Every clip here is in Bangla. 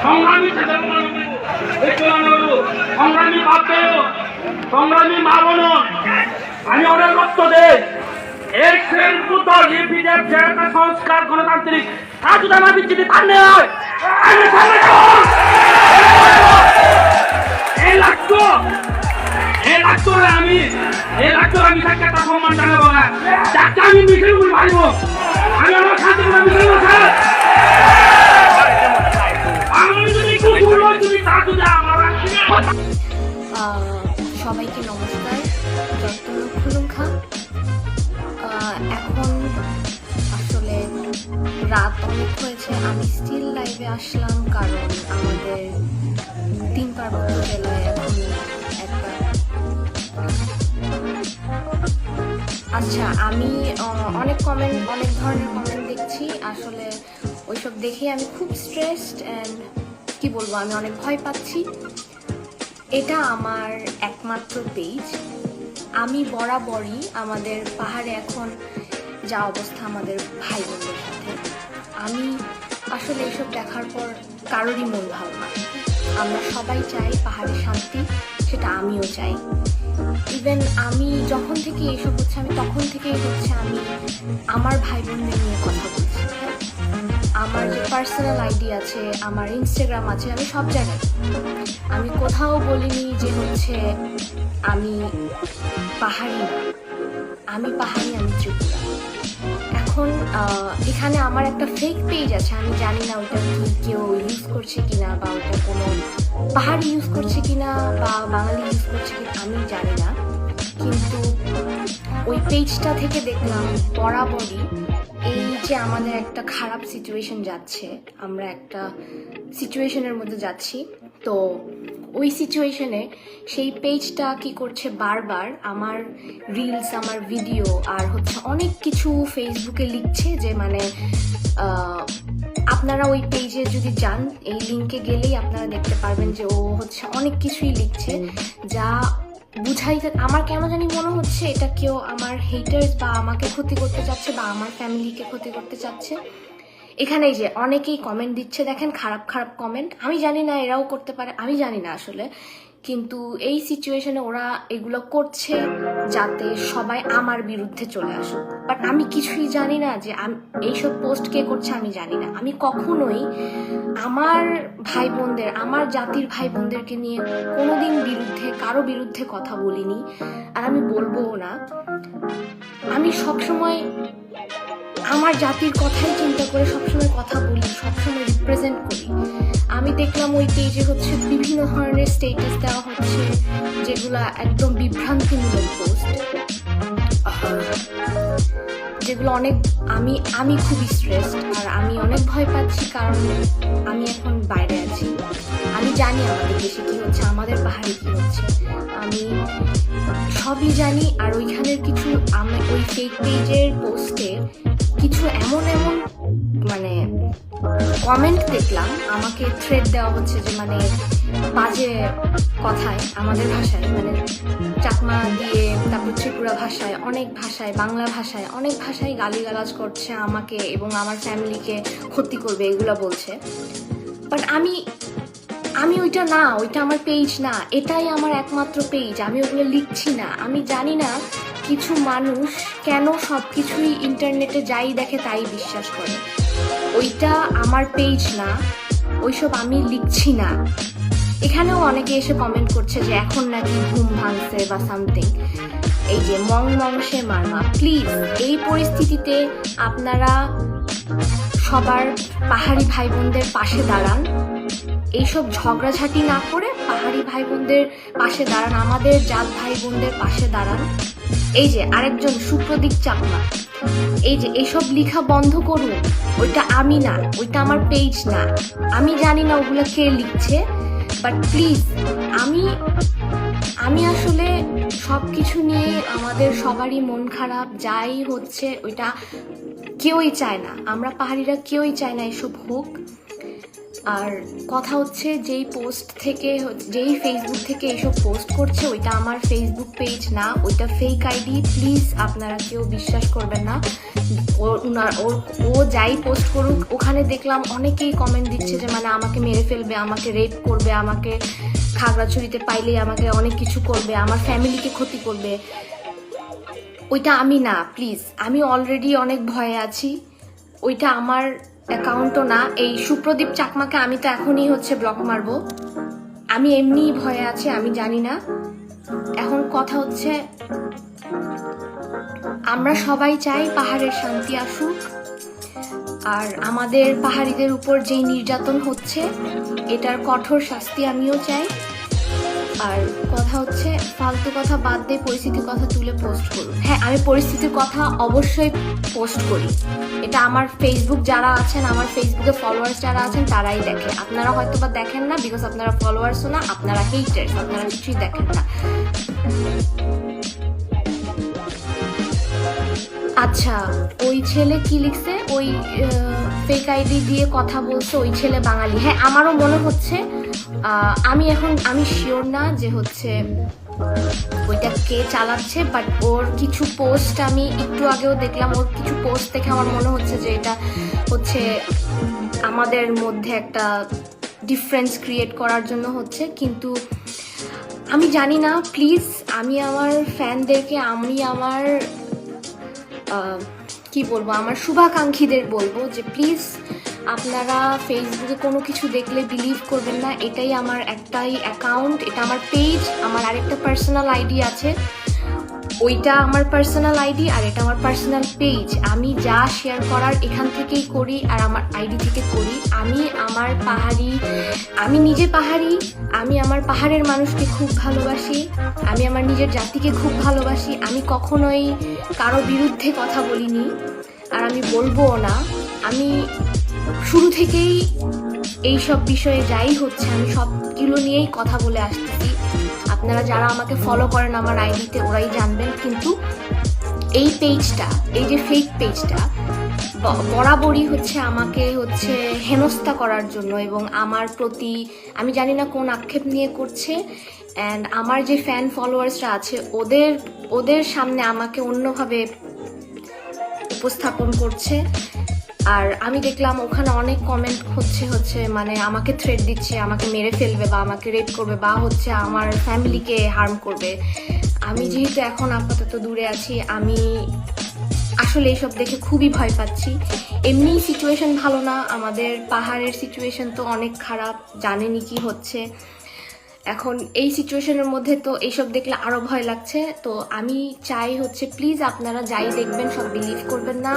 সংগ্রামী সংগ্রামী ভাববে সংগ্রামী মা বোন, আমি অনেক রক্ত দেই। এক শ্রেণীর পুত্র বিজেপি যে একটা সংস্কার গণতান্ত্রিক তা যদি আমার বিচ্ছিন্ন তার নেই এই লাগতো আমি তাকে একটা সম্মান জানাবো না, যাকে আমি মিছিল করে পারবো। আমি আমার সাথে মিছিল সবাইকে নমস্কার। খুলুমখা। এখন আসলে রাত অনেক হয়েছে, আমি স্টিল লাইভে আসলাম কারণ আমাদের 3 পার্বত্য জেলায় এখন একবার আচ্ছা আমি অনেক ধরনের কমেন্ট দেখছি। আসলে ওইসব দেখে আমি খুব স্ট্রেসড অ্যান্ড কি বলবো, আমি অনেক ভয় পাচ্ছি। এটা আমার একমাত্র পেজ। আমি বরাবরই আমাদের পাহাড়ে এখন যা অবস্থা আমাদের ভাই বোনদের সাথে, আমি আসলে এসব দেখার পর কারোরই মন ভালো না। আমরা সবাই চাই পাহাড়ে শান্তি, সেটা আমিও চাই। ইভেন আমি যখন থেকে এসব হচ্ছে, আমি তখন থেকেই আমি আমার ভাই বোনদের নিয়ে কথা বলছি। আমার যে পার্সোনাল আইডি আছে, আমার ইনস্টাগ্রাম আছে, আমি সব জায়গায় আমি কোথাও বলিনি যে আমি পাহাড়ি না, আমি পাহাড়ি, আমি ত্রিপুরা। এখন এখানে আমার একটা ফেক পেজ আছে, আমি জানি না ওটা কি কেউ ইউজ করছে কিনা, বা ওটা কোনো পাহাড়ি ইউজ করছে কিনা বা বাঙালি ইউজ করছে কিনা আমি জানি না। কিন্তু ওই পেজটা থেকে দেখলাম বরাবরই এই যে আমাদের একটা খারাপ সিচুয়েশন যাচ্ছে, আমরা একটা সিচুয়েশনের মধ্যে যাচ্ছি। তো ওই সিচুয়েশনে সেই পেজটা কি করছে, বারবার আমার রিলস, আমার ভিডিও আর অনেক কিছু ফেসবুকে লিখছে যে আপনারা ওই পেজে যদি যান, এই লিঙ্কে গেলেই আপনারা দেখতে পারবেন যে ও অনেক কিছুই লিখছে, যা বুঝাইতে আমার কেন জানি মনে হচ্ছে এটা কেউ আমার হেটার্স বা আমাকে ক্ষতি করতে চাচ্ছে বা আমার ফ্যামিলিকে ক্ষতি করতে চাচ্ছে। এখানে যে অনেকেই কমেন্ট দিচ্ছে, দেখেন খারাপ খারাপ কমেন্ট। আমি জানি না এরাও করতে পারে, আমি জানি না আসলে, কিন্তু এই সিচুয়েশনে ওরা এগুলো করছে যাতে সবাই আমার বিরুদ্ধে চলে আসুক। বাট আমি কিছুই জানি না যে এইসব পোস্ট কে করছে, আমি জানি না। আমি কখনোই আমার ভাই বোনদের, আমার জাতির ভাই বোনদেরকে নিয়ে কোনোদিন কারো বিরুদ্ধে কথা বলিনি, আর আমি বলবোও না। আমি সবসময় আমার জাতির কথাই চিন্তা করে সবসময় কথা বলি, সবসময় রিপ্রেজেন্ট করি। আমি দেখলাম ওই পেজে বিভিন্ন ধরনের স্টেটাস দেওয়া হচ্ছে যেগুলা একদম বিভ্রান্তিমূলক পোস্ট, যেগুলো অনেক আমি খুবই স্ট্রেসড আর আমি অনেক ভয় পাচ্ছি, কারণ আমি এখন বাইরে আছি। আমি জানি আমাদের দেশে কি হচ্ছে, আমাদের পাহাড়ে কি হচ্ছে, আমি সবই জানি। আর ওইখানের কিছু আমি ওই ফেক পেজের পোস্টে কিছু এমন কমেন্ট দেখলাম, আমাকে থ্রেড দেওয়া হচ্ছে যে বাজে কথায় আমাদের ভাষায়, চাকমা দিয়ে, তারপর ত্রিপুরা ভাষায়, অনেক ভাষায়, বাংলা ভাষায়, অনেক ভাষায় গালিগালাজ করছে আমাকে এবং আমার ফ্যামিলিকে ক্ষতি করবে, এগুলো বলছে। বাট আমি ওইটা না, ওইটা আমার পেজ না, এটাই আমার একমাত্র পেজ। আমি ওগুলো লিখছি না। আমি জানি না কিছু মানুষ কেন সব কিছুই ইন্টারনেটে যাই দেখে তাই বিশ্বাস করে। ওইটা আমার পেজ না, ওইসব আমি লিখছি না। এখানেও অনেকে এসে কমেন্ট করছে যে এখন নাকি ঘুম ভাঙছে বা সামথিং। এই যে মংসে মারমা, প্লিজ এই পরিস্থিতিতে আপনারা সবার পাহাড়ি ভাই বোনদের পাশে দাঁড়ান, এইসব ঝগড়াঝাটি না করে পাহাড়ি ভাই বোনদের পাশে দাঁড়ান, আমাদের জাত ভাই বোনদের পাশে দাঁড়ান। এই যে আরেকজন সুপ্রদীপ চাকমা, এই যে এসব লেখা বন্ধ করুন। ওইটা আমি না, ওইটা আমার পেজ না। আমি জানি না ওগুলো কে লিখছে, বাট প্লিজ আমি আসলে সব কিছু নিয়ে আমাদের সবারই মন খারাপ। যাই হচ্ছে ওইটা কেউই চায় না, আমরা পাহাড়িরা কেউই চায় না এসব হোক। আর কথা হচ্ছে যেই ফেসবুক থেকে এইসব পোস্ট করছে ওইটা আমার ফেসবুক পেজ না, ওইটা ফেক আইডি। প্লিজ আপনারা কেউ বিশ্বাস করবেন না। ও যাই পোস্ট করুক, ওখানে দেখলাম অনেকেই কমেন্ট দিচ্ছে যে মানে আমাকে মেরে ফেলবে, আমাকে রেপ করবে, আমাকে খাগড়াছড়িতে পাইলেই আমাকে অনেক কিছু করবে, আমার ফ্যামিলিকে ক্ষতি করবে। ওইটা আমি না, প্লিজ। আমি অলরেডি অনেক ভয়ে আছি। ওইটা আমার অ্যাকাউন্টও না। এই সুপ্রদীপ চাকমাকে আমি তো এখনই ব্লক মারবো। আমি এমনিই ভয়ে আছি, আমি জানি না। এখন কথা হচ্ছে, আমরা সবাই চাই পাহাড়ের শান্তি আসুক, আর আমাদের পাহাড়িদের উপর যেই নির্যাতন হচ্ছে এটার কঠোর শাস্তি আমিও চাই। আর কথা হচ্ছে, ফালতু কথা বাদ দিয়ে পরিস্থিতির কথা তুলে পোস্ট করুন। হ্যাঁ, আমি পরিস্থিতির কথা অবশ্যই পোস্ট করি। এটা আমার ফেসবুক যারা আছেন, আমার ফেসবুকে ফলোয়ার্স যারা আছেন তারাই দেখে। আপনারা হয়তো বা দেখেন না, বিকজ আপনারা ফলোয়ার্সও না, আপনারা হেটার্স, আপনারা কিছুই দেখেন না। আচ্ছা, ওই ছেলে কি লিখছে, ওই ফেক আইডি দিয়ে কথা বলছে, ওই ছেলে বাঙালি। হ্যাঁ, আমারও মনে হচ্ছে। আমি শিওর না যে ওইটা কে চালাচ্ছে, বাট ওর কিছু পোস্ট আমি একটু আগেও দেখলাম। ওর কিছু পোস্ট দেখে আমার মনে হচ্ছে যে এটা আমাদের মধ্যে একটা ডিফারেন্স ক্রিয়েট করার জন্য হচ্ছে। কিন্তু আমি জানি না। প্লিজ, আমি আমার ফ্যানদেরকে, আমি আমার কি বলবো, আমার শুভাকাঙ্ক্ষীদের বলবো যে প্লিজ আপনারা ফেসবুকে কোনো কিছু দেখলে বিলিভ করবেন না। এটাই আমার একটাই অ্যাকাউন্ট, এটা আমার পেজ। আমার আরেকটা পার্সোনাল আইডি আছে, ওইটা আমার পার্সোনাল আইডি, আর এটা আমার পার্সোনাল পেজ। আমি যা শেয়ার করার এখান থেকেই করি, আর আমার আইডি থেকে করি। আমি নিজে পাহাড়ি, আমি আমার পাহাড়ের মানুষকে খুব ভালোবাসি, আমি আমার নিজের জাতিকে খুব ভালোবাসি। আমি কখনোই কারো বিরুদ্ধে কথা বলিনি, আর আমি বলবোও না। আমি শুরু থেকেই এইসব বিষয়ে যাই হচ্ছে আমি সবগুলো নিয়েই কথা বলে আসতেছি। আপনারা যারা আমাকে ফলো করেন আমার আইডিতে, ওরাই জানবেন। কিন্তু এই পেজটা, এই যে ফেক পেজটা, বরাবরই আমাকে হেনস্থা করার জন্য, এবং আমার প্রতি আমি জানি না কোন আক্ষেপ নিয়ে করছে। অ্যান্ড আমার যে ফ্যান ফলোয়ার্সরা আছে ওদের সামনে আমাকে অন্যভাবে উপস্থাপন করছে। আর আমি দেখলাম ওখানে অনেক কমেন্ট মানে আমাকে থ্রেট দিচ্ছে, আমাকে মেরে ফেলবে, বা আমাকে রেপ করবে, বা আমার ফ্যামিলিকে হার্ম করবে। আমি যেহেতু এখন আপাতত দূরে আছি, আমি আসলে এইসব দেখে খুবই ভয় পাচ্ছি। এমনি সিচুয়েশন ভালো না, আমাদের পাহাড়ের সিচুয়েশন তো অনেক খারাপ, জানেনই কি হচ্ছে এখন। এই সিচুয়েশনের মধ্যে তো এইসব দেখলে আরো ভয় লাগছে। তো আমি চাই প্লিজ আপনারা যাই দেখবেন সব বিলিভ করবেন না।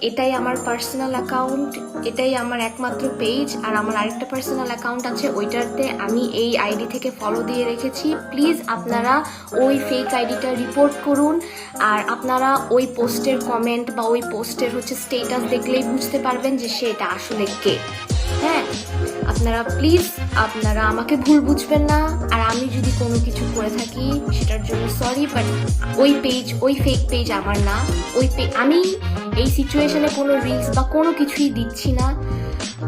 এটাই আমার পার্সোনাল অ্যাকাউন্ট, এটাই আমার একমাত্র পেজ। আর আমার আরেকটা পার্সোনাল অ্যাকাউন্ট আছে, ওইটাতে আমি এই আইডি থেকে ফলো দিয়ে রেখেছি। প্লিজ আপনারা ওই ফেক আইডিটা রিপোর্ট করুন। আর আপনারা ওই পোস্টের কমেন্ট বা ওই পোস্টের স্টেটাস দেখলেই বুঝতে পারবেন যে সেটা আসলে কে। হ্যাঁ, আপনারা প্লিজ, আপনারা আমাকে ভুল বুঝবেন না। আর আমি যদি কোনো কিছু করে থাকি সেটার জন্য সরি, বাট ওই ফেক পেজ আমার না। আমি এই সিচুয়েশনে কোনো রিলস বা কোনো কিছুই দিচ্ছি না।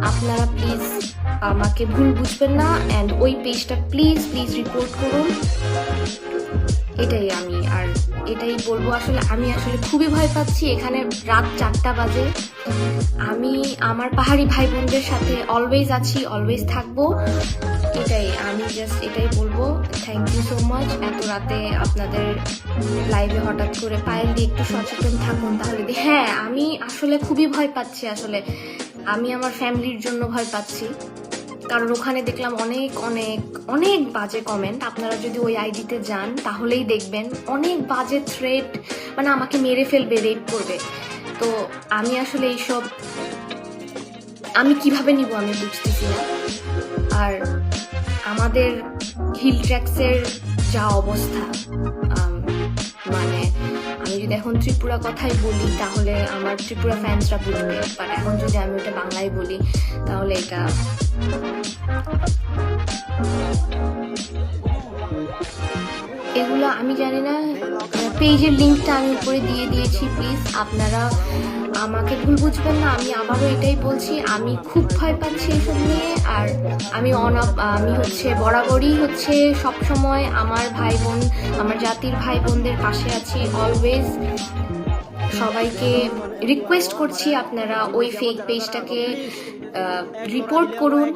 আপনারা প্লিজ আমাকে ভুল বুঝবেন না, অ্যান্ড ওই পেজটা প্লিজ রিপোর্ট করুন। এটাই আমি আর এটাই বলবো। আমি খুবই ভয় পাচ্ছি। এখানে রাত 4টা বাজে। আমি আমার পাহাড়ি ভাই বোনদের সাথে অলওয়েজ আছি, অলওয়েজ থাকবো। আমি জাস্ট এটাই বলবো। Thank you so much. এত রাতে আপনাদের লাইভে হঠাৎ করে পায়েল দিয়ে একটু সচেতন থাকুন তাহলে। হ্যাঁ, আমি খুবই ভয় পাচ্ছি। আমি আমার ফ্যামিলির জন্য ভয় পাচ্ছি, কারণ ওখানে দেখলাম অনেক অনেক অনেক বাজে কমেন্ট। আপনারা যদি ওই আইডিতে যান তাহলেই দেখবেন অনেক বাজে থ্রেট, মানে আমাকে মেরে ফেলবে, রেপ করবে। তো আমি এইসব আমি কিভাবে নিব আমি বুঝতেছি না। আর আমাদের হিল ট্র্যাক্সের যা অবস্থা, মানে আমি যদি এখন ত্রিপুরা কথাই বলি তাহলে আমার ত্রিপুরা ফ্যান্সরা বুঝবে, বাট এখন যদি আমি ওটা বাংলায় বলি তাহলে এটা এগুলো আমি জানি না। পেজের লিঙ্কটা আমি উপরে দিয়ে দিয়েছি, প্লিজ আপনারা আমাকে ভুল বুঝবেন না, আমি আবারও এটাই বলছি, আমি খুব ভয় পাচ্ছি এসব নিয়ে। আর আমি হচ্ছে বরাবরই হচ্ছে সব সময় আমার ভাই বোন, আমার জাতির ভাই বোনদের পাশে আছি অলওয়েজ। সবাইকে রিকোয়েস্ট করছি আপনারা ওই ফেক পেজটাকে রিপোর্ট করুন,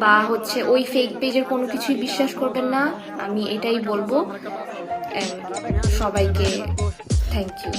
বা হচ্ছে ওই ফেক পেজের কোনো কিছুই বিশ্বাস করবেন না, আমি এটাই বলবো। সবাইকে থ্যাংক ইউ।